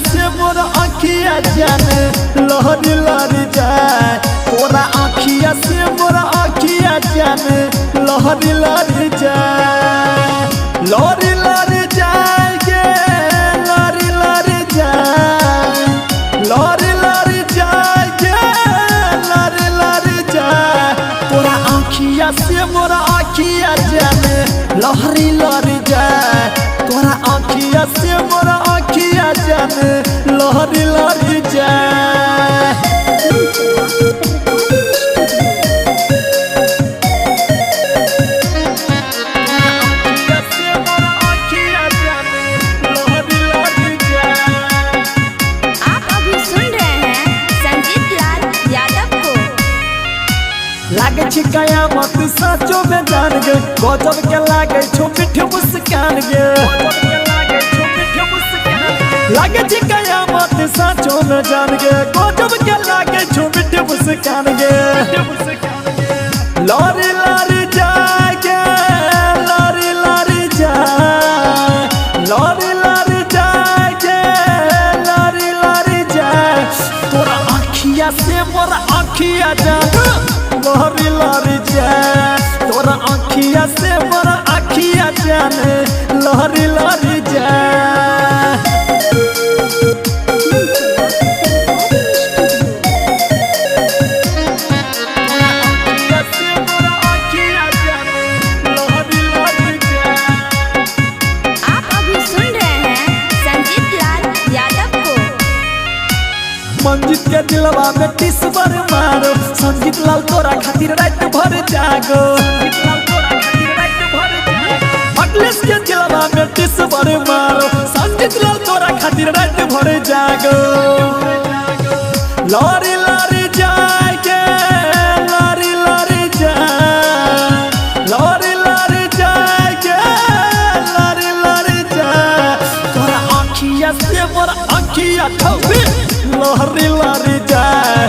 से मोर आँखिया जाने लहरी लहरी जाए तोरा आँखिया से मोर आँखिया जाने लहरी लहरी जाए लहरी लहरी जाए गे लहरी लहरी जाए लहरी लहरी जाए गे लहरी लहरी जाए तोरा आँखिया से मोर आँखिया जाने लहरी लहरी जाए तोरा आँखिया से मोर आँखिया जाने लहरी लहरी जाए लागे छी कयामत सचो में जान गे गजब के लागे छो मीठ मुस्कान गे लागे छी कयामत सचो में जान गे गजब के लागे छो मीठ मुस्कान गे लहरी लहरी जाए गे लहरी लहरी जाए लहरी लहरी जाए गे लहरी लहरी जाए तोरा आँखिया से मोर आँखिया जाए लहरी लहरी जाए तोरा आँखिया से मोर आँखिया जाने लहरी लहरी जाए मंजित के दिलवा में टिस भर मारो संगीत लाल तोरा खातिर रात भर जागो अटलेस के दिलवा में टिस भर मारो संगीत लाल तोरा खातिर रात भर जागो लहरी लहरी जाए गे लहरी लहरी जाए लहरी लहरी जाए गे लहरी लहरी जाए तोरा आँखिया से मोर आँखिया लहरी लहरी जाए